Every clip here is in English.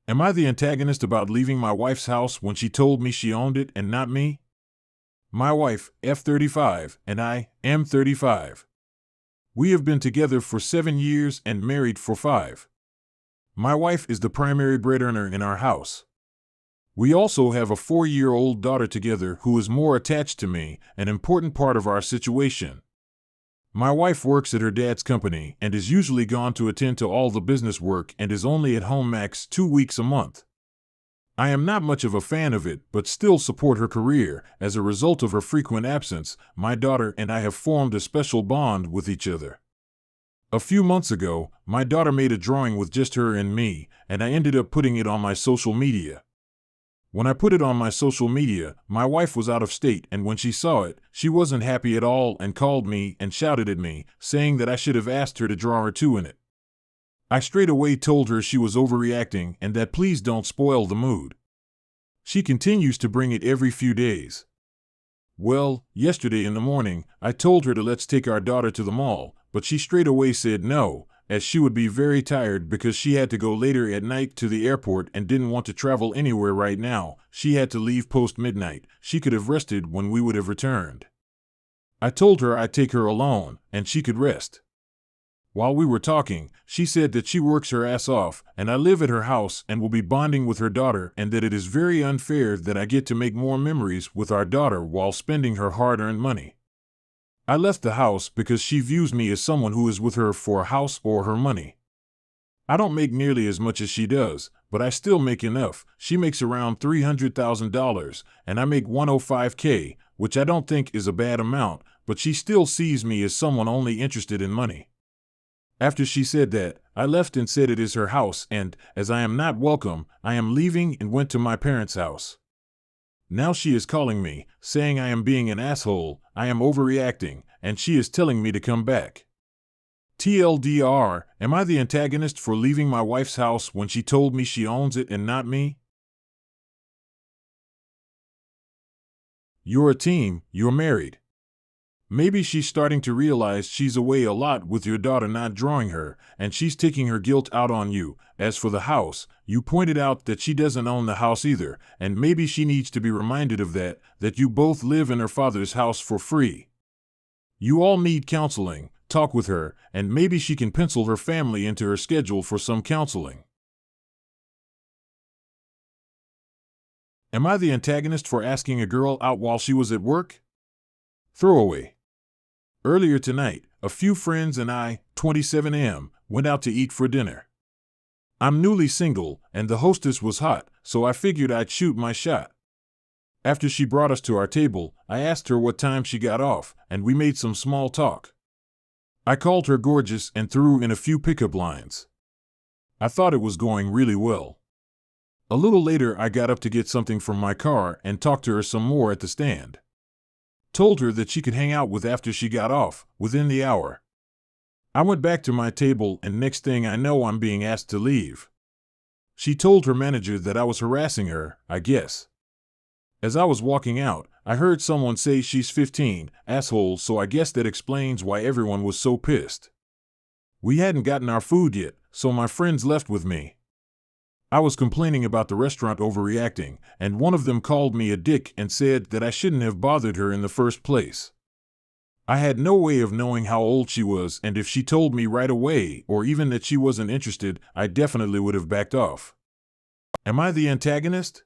Am I the antagonist about leaving my wife's house when she told me she owned it and not me? My wife, F35, and I, M35. We have been together for 7 years and married for 5. My wife is the primary breadwinner in our house. We also have a 4-year-old daughter together who is more attached to me, an important part of our situation. My wife works at her dad's company and is usually gone to attend to all the business work and is only at home max 2 weeks a month. I am not much of a fan of it, but still support her career. As a result of her frequent absence, my daughter and I have formed a special bond with each other. A few months ago, my daughter made a drawing with just her and me, and I ended up putting it on my social media. When I put it on my social media, my wife was out of state, and when she saw it, she wasn't happy at all and called me and shouted at me, saying that I should have asked her to draw her too in it. I straight away told her she was overreacting and that please don't spoil the mood. She continues to bring it every few days. Well, yesterday in the morning, I told her to let's take our daughter to the mall, but she straight away said no, as she would be very tired because she had to go later at night to the airport and didn't want to travel anywhere right now. She had to leave post-midnight. She could have rested when we would have returned. I told her I'd take her alone, and she could rest. While we were talking, she said that she works her ass off, and I live at her house and will be bonding with her daughter, and that it is very unfair that I get to make more memories with our daughter while spending her hard-earned money. I left the house because she views me as someone who is with her for a house or her money. I don't make nearly as much as she does, but I still make enough. She makes around $300,000, and I make $105K, which I don't think is a bad amount, but she still sees me as someone only interested in money. After she said that, I left and said it is her house, and, as I am not welcome, I am leaving and went to my parents' house. Now she is calling me, saying I am being an asshole, I am overreacting, and she is telling me to come back. TLDR, am I the antagonist for leaving my wife's house when she told me she owns it and not me? You're a team, you're married. Maybe she's starting to realize she's away a lot with your daughter not drawing her, and she's taking her guilt out on you. As for the house, you pointed out that she doesn't own the house either, and maybe she needs to be reminded of that you both live in her father's house for free. You all need counseling, talk with her, and maybe she can pencil her family into her schedule for some counseling. Am I the antagonist for asking a girl out while she was at work? Throwaway. Earlier tonight, a few friends and I, 27M, went out to eat for dinner. I'm newly single, and the hostess was hot, so I figured I'd shoot my shot. After she brought us to our table, I asked her what time she got off, and we made some small talk. I called her gorgeous and threw in a few pickup lines. I thought it was going really well. A little later, I got up to get something from my car and talked to her some more at the stand. Told her that she could hang out with after she got off, within the hour. I went back to my table, and next thing I know, I'm being asked to leave. She told her manager that I was harassing her, I guess. As I was walking out, I heard someone say she's 15, asshole, so I guess that explains why everyone was so pissed. We hadn't gotten our food yet, so my friends left with me. I was complaining about the restaurant overreacting, and one of them called me a dick and said that I shouldn't have bothered her in the first place. I had no way of knowing how old she was, and if she told me right away, or even that she wasn't interested, I definitely would have backed off. Am I the antagonist?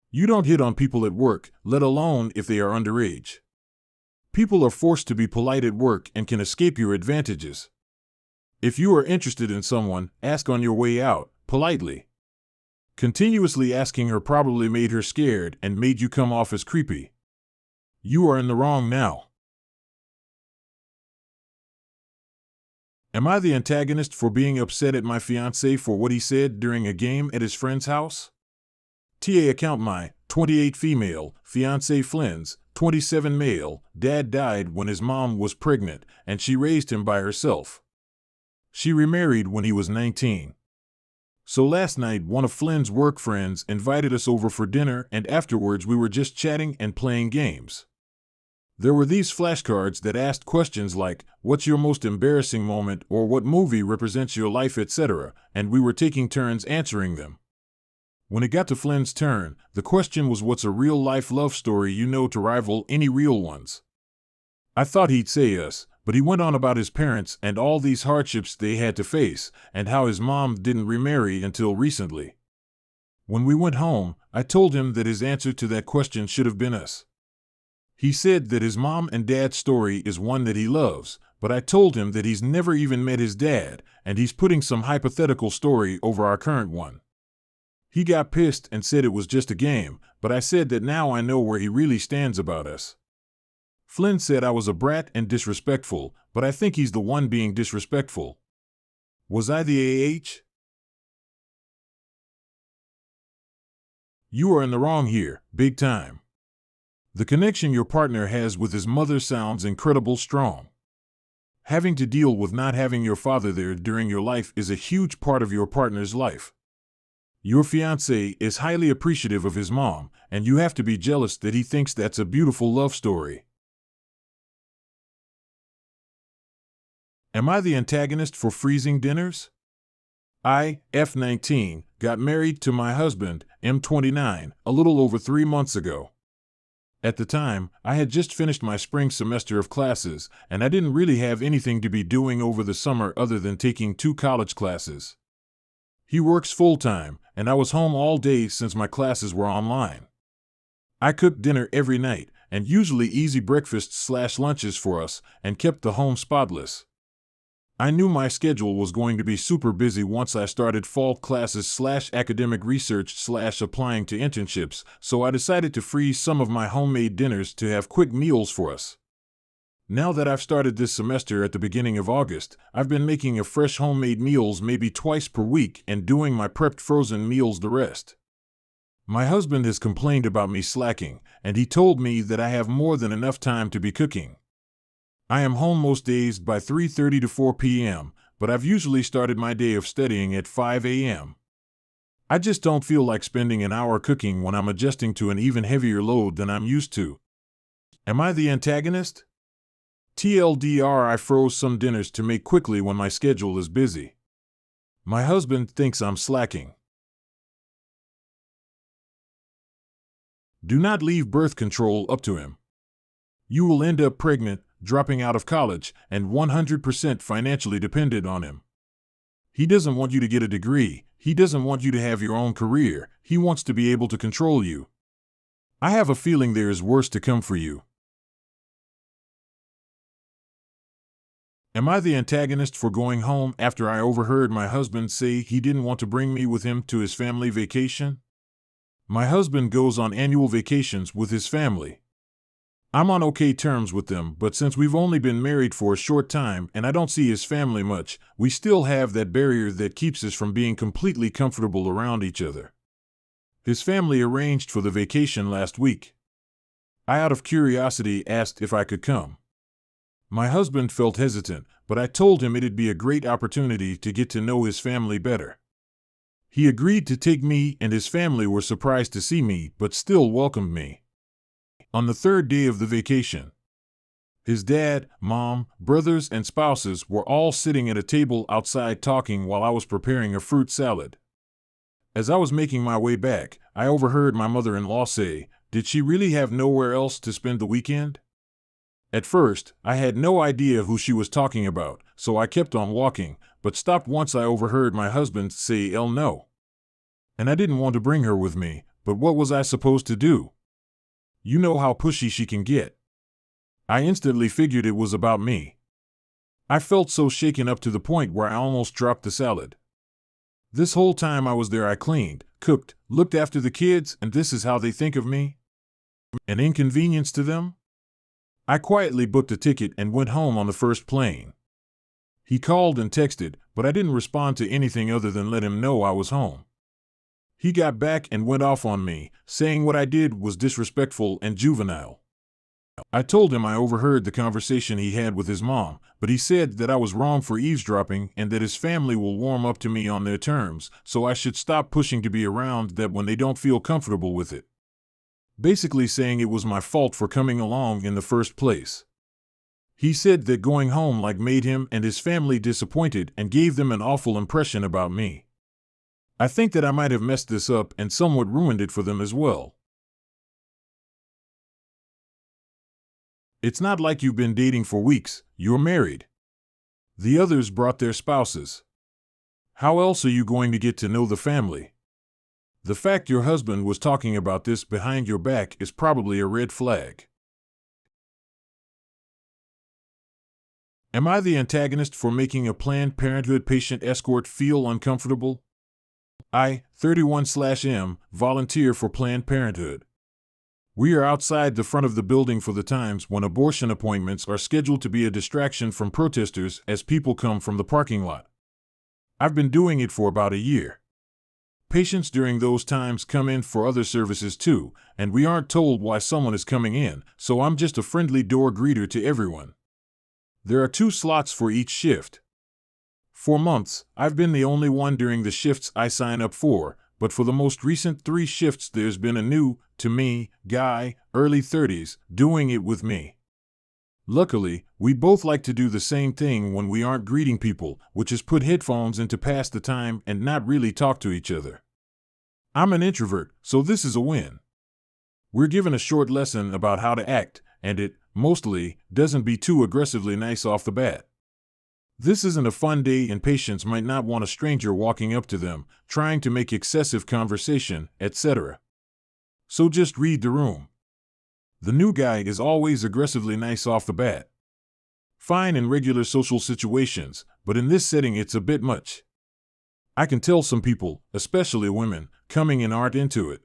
You don't hit on people at work, let alone if they are underage. People are forced to be polite at work and can escape your advantages. If you are interested in someone, ask on your way out, politely. Continuously asking her probably made her scared and made you come off as creepy. You are in the wrong now. Am I the antagonist for being upset at my fiance for what he said during a game at his friend's house? TA account my 28 female, fiance Flynn's 27 male, dad died when his mom was pregnant and she raised him by herself. She remarried when he was 19. So last night, one of Flynn's work friends invited us over for dinner, and afterwards we were just chatting and playing games. There were these flashcards that asked questions like, what's your most embarrassing moment, or what movie represents your life, etc., and we were taking turns answering them. When it got to Flynn's turn, the question was, what's a real-life love story you know to rival any real ones? I thought he'd say us, but he went on about his parents and all these hardships they had to face, and how his mom didn't remarry until recently. When we went home, I told him that his answer to that question should have been us. He said that his mom and dad's story is one that he loves, but I told him that he's never even met his dad, and he's putting some hypothetical story over our current one. He got pissed and said it was just a game, but I said that now I know where he really stands about us. Flynn said I was a brat and disrespectful, but I think he's the one being disrespectful. Was I the AH? You are in the wrong here, big time. The connection your partner has with his mother sounds incredibly strong. Having to deal with not having your father there during your life is a huge part of your partner's life. Your fiance is highly appreciative of his mom, and you have to be jealous that he thinks that's a beautiful love story. Am I the antagonist for freezing dinners? I, F19, got married to my husband, M29, a little over 3 months ago. At the time, I had just finished my spring semester of classes, and I didn't really have anything to be doing over the summer other than taking 2 college classes. He works full-time, and I was home all day since my classes were online. I cooked dinner every night, and usually easy breakfasts/lunches for us, and kept the home spotless. I knew my schedule was going to be super busy once I started fall classes/academic research/applying to internships, so I decided to freeze some of my homemade dinners to have quick meals for us. Now that I've started this semester at the beginning of August, I've been making a fresh homemade meals maybe twice per week and doing my prepped frozen meals the rest. My husband has complained about me slacking, and he told me that I have more than enough time to be cooking. I am home most days by 3:30 to 4 p.m., but I've usually started my day of studying at 5 a.m. I just don't feel like spending an hour cooking when I'm adjusting to an even heavier load than I'm used to. Am I the antagonist? TLDR, I froze some dinners to make quickly when my schedule is busy. My husband thinks I'm slacking. Do not leave birth control up to him. You will end up pregnant, dropping out of college, and 100% financially dependent on him. He doesn't want you to get a degree. He doesn't want you to have your own career. He wants to be able to control you. I have a feeling there is worse to come for you. Am I the antagonist for going home after I overheard my husband say he didn't want to bring me with him to his family vacation? My husband goes on annual vacations with his family. I'm on okay terms with them, but since we've only been married for a short time and I don't see his family much, we still have that barrier that keeps us from being completely comfortable around each other. His family arranged for the vacation last week. I, out of curiosity, asked if I could come. My husband felt hesitant, but I told him it'd be a great opportunity to get to know his family better. He agreed to take me, and his family were surprised to see me, but still welcomed me. On the 3rd day of the vacation, his dad, mom, brothers, and spouses were all sitting at a table outside talking while I was preparing a fruit salad. As I was making my way back, I overheard my mother-in-law say, "Did she really have nowhere else to spend the weekend?" At first, I had no idea who she was talking about, so I kept on walking, but stopped once I overheard my husband say, "No." And I didn't want to bring her with me, but what was I supposed to do? You know how pushy she can get. I instantly figured it was about me. I felt so shaken up to the point where I almost dropped the salad. This whole time I was there, I cleaned, cooked, looked after the kids, and this is how they think of me? An inconvenience to them? I quietly booked a ticket and went home on the first plane. He called and texted, but I didn't respond to anything other than let him know I was home. He got back and went off on me, saying what I did was disrespectful and juvenile. I told him I overheard the conversation he had with his mom, but he said that I was wrong for eavesdropping and that his family will warm up to me on their terms, so I should stop pushing to be around them when they don't feel comfortable with it. basically saying it was my fault for coming along in the first place. He said that going home made him and his family disappointed and gave them an awful impression about me. I think that I might have messed this up and somewhat ruined it for them as well. It's not like you've been dating for weeks, you're married. The others brought their spouses. How else are you going to get to know the family? The fact your husband was talking about this behind your back is probably a red flag. Am I the antagonist for making a Planned Parenthood patient escort feel uncomfortable? I, 31/M, volunteer for Planned Parenthood. We are outside the front of the building for the times when abortion appointments are scheduled to be a distraction from protesters as people come from the parking lot. I've been doing it for about a year. Patients during those times come in for other services too, and we aren't told why someone is coming in, so I'm just a friendly door greeter to everyone. There are 2 slots for each shift. For months, I've been the only one during the shifts I sign up for, but for the most recent 3 shifts there's been a new, to me, guy, early 30s, doing it with me. Luckily, we both like to do the same thing when we aren't greeting people, which is put headphones in to pass the time and not really talk to each other. I'm an introvert, so this is a win. We're given a short lesson about how to act, and it, mostly, doesn't be too aggressively nice off the bat. This isn't a fun day and patients might not want a stranger walking up to them, trying to make excessive conversation, etc. So just read the room. The new guy is always aggressively nice off the bat. Fine in regular social situations, but in this setting it's a bit much. I can tell some people, especially women, coming in aren't into it.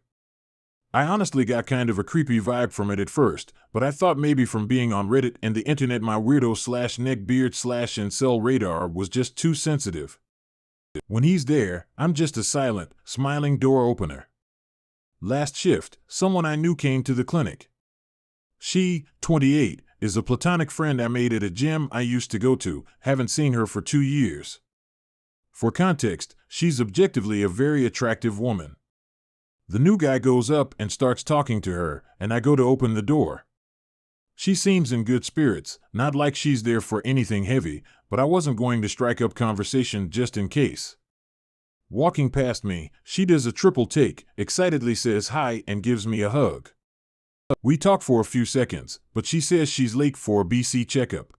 I honestly got kind of a creepy vibe from it at first, but I thought maybe from being on Reddit and the internet my weirdo/neckbeard/incel radar was just too sensitive. When he's there, I'm just a silent, smiling door opener. Last shift, someone I knew came to the clinic. She, 28, is a platonic friend I made at a gym I used to go to, haven't seen her for 2 years. For context, she's objectively a very attractive woman. The new guy goes up and starts talking to her, and I go to open the door. She seems in good spirits, not like she's there for anything heavy, but I wasn't going to strike up conversation just in case. Walking past me, she does a triple take, excitedly says hi and gives me a hug. We talk for a few seconds, but she says she's late for a BC checkup.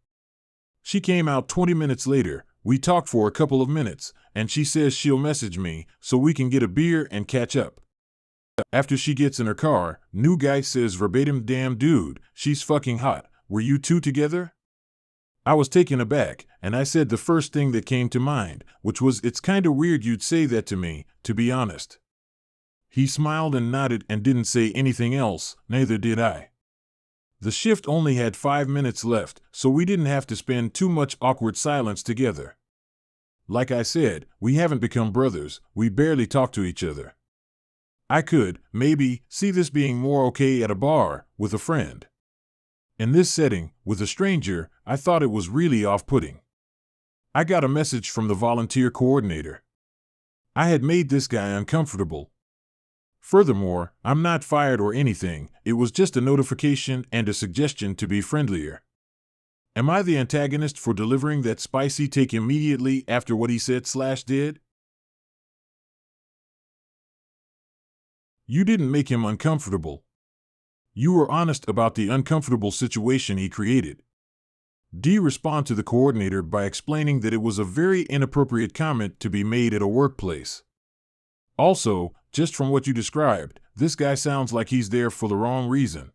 She came out 20 minutes later, we talked for a couple of minutes, and she says she'll message me so we can get a beer and catch up. After she gets in her car, new guy says verbatim, "Damn dude, she's fucking hot. Were you 2 together?" I was taken aback, and I said the first thing that came to mind, which was, "It's kinda weird you'd say that to me, to be honest." He smiled and nodded and didn't say anything else, neither did I. The shift only had 5 minutes left, so we didn't have to spend too much awkward silence together. Like I said, we haven't become brothers, we barely talk to each other. I could, maybe, see this being more okay at a bar, with a friend. In this setting, with a stranger, I thought it was really off-putting. I got a message from the volunteer coordinator. I had made this guy uncomfortable. Furthermore, I'm not fired or anything, it was just a notification and a suggestion to be friendlier. Am I the antagonist for delivering that spicy take immediately after what he said/did? You didn't make him uncomfortable. You were honest about the uncomfortable situation he created. D. Respond to the coordinator by explaining that it was a very inappropriate comment to be made at a workplace. Also, just from what you described, this guy sounds like he's there for the wrong reason.